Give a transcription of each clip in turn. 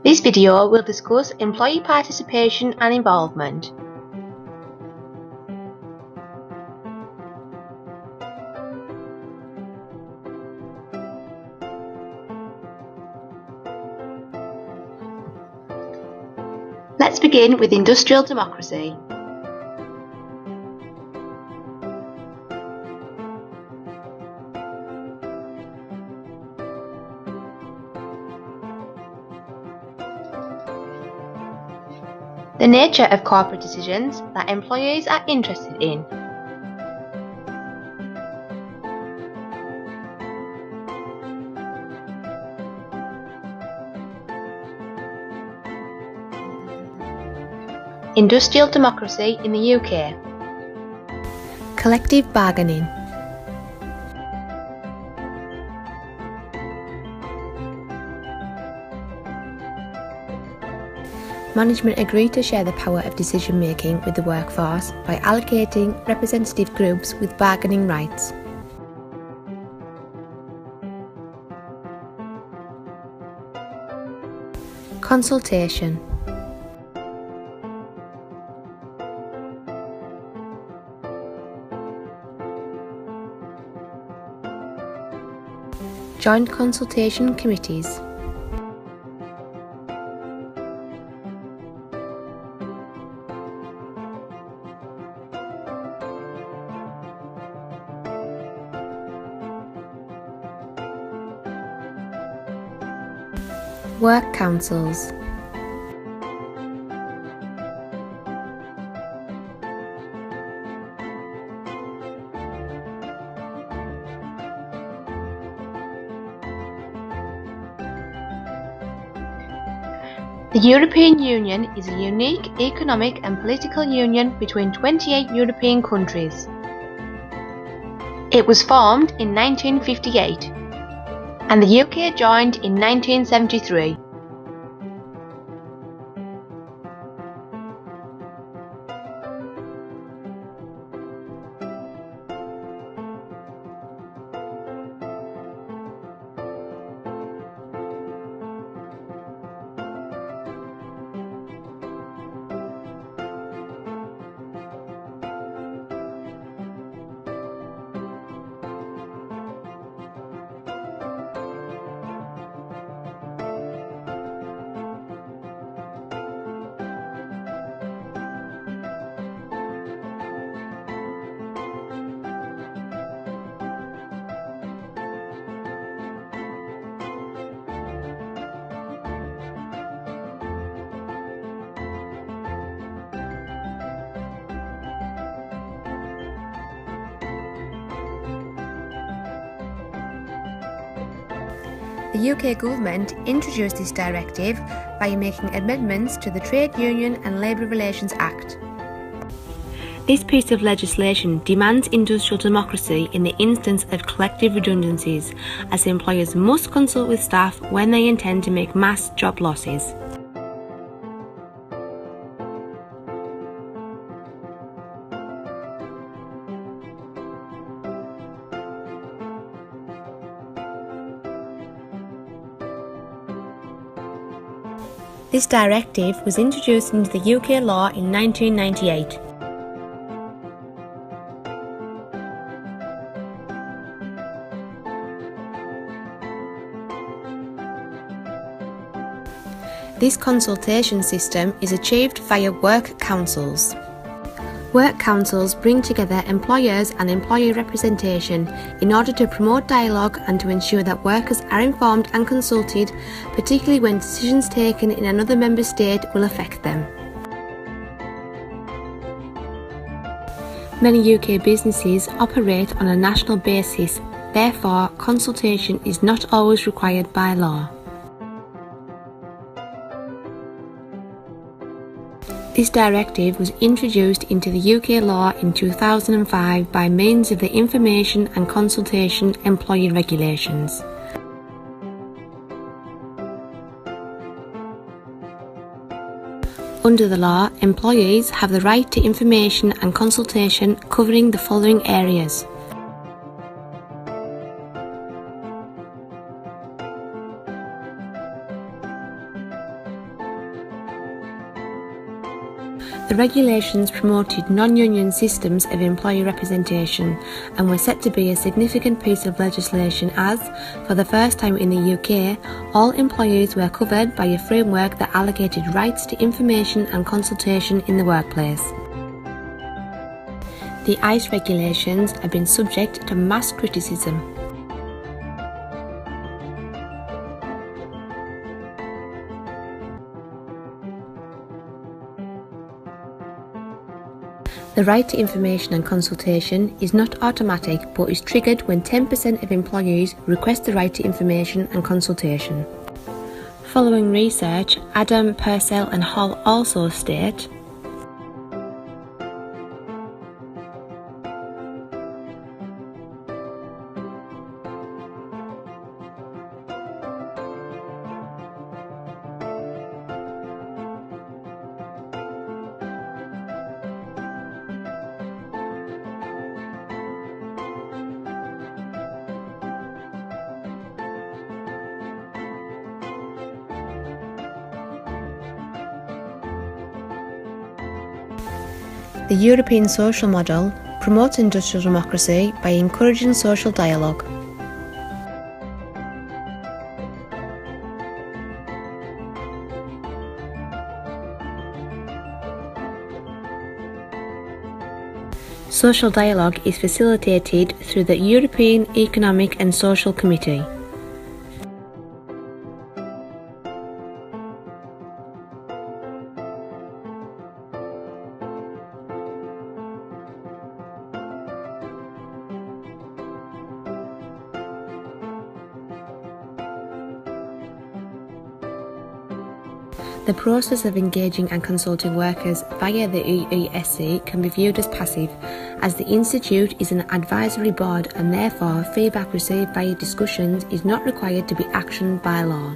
This video will discuss employee participation and involvement. Let's begin with industrial democracy. The nature of corporate decisions that employees are interested in. Industrial democracy in the UK. Collective bargaining. Management agreed to share the power of decision making with the workforce by allocating representative groups with bargaining rights. Consultation. Joint consultation committees. Work councils. The European Union is a unique economic and political union between 28 European countries. It was formed in 1958, and the UK joined in 1973. The UK government introduced this directive by making amendments to the Trade Union and Labour Relations Act. This piece of legislation demands industrial democracy in the instance of collective redundancies, as employers must consult with staff when they intend to make mass job losses. This directive was introduced into the UK law in 1998. This consultation system is achieved via work councils. Work councils bring together employers and employee representation in order to promote dialogue and to ensure that workers are informed and consulted, particularly when decisions taken in another member state will affect them. Many UK businesses operate on a national basis, therefore consultation is not always required by law. This directive was introduced into the UK law in 2005 by means of the Information and Consultation Employee Regulations. Under the law, employees have the right to information and consultation covering the following areas: The regulations promoted non-union systems of employee representation and were set to be a significant piece of legislation as, for the first time in the UK, all employees were covered by a framework that allocated rights to information and consultation in the workplace. The ICE regulations have been subject to mass criticism. The right to information and consultation is not automatic but is triggered when 10% of employees request the right to information and consultation. Following research, Adam, Purcell and Hall also state, the European social model promotes industrial democracy by encouraging social dialogue. Social dialogue is facilitated through the European Economic and Social Committee. The process of engaging and consulting workers via the EESC can be viewed as passive, as the Institute is an advisory board and therefore feedback received via discussions is not required to be actioned by law.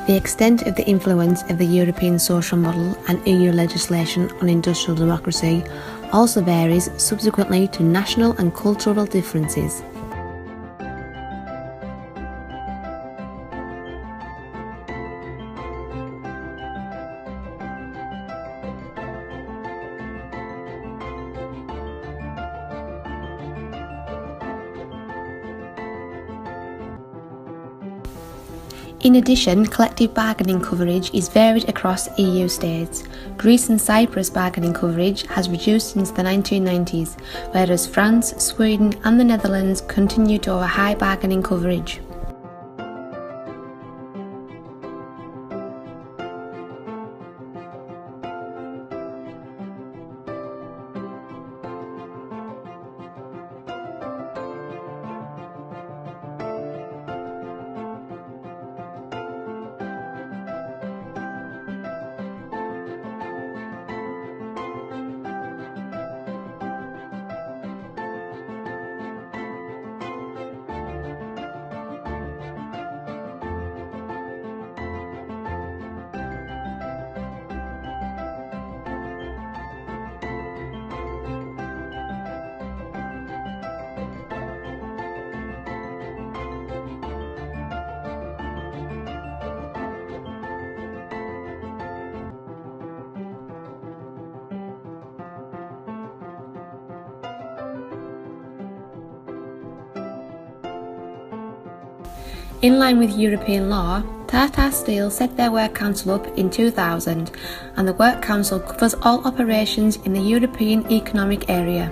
The extent of the influence of the European social model and EU legislation on industrial democracy also varies subsequently to national and cultural differences. In addition, collective bargaining coverage is varied across EU states. Greece and Cyprus bargaining coverage has reduced since the 1990s, whereas France, Sweden and the Netherlands continue to have high bargaining coverage. In line with European law, Tata Steel set their Work Council up in 2000, and the Work Council covers all operations in the European Economic Area.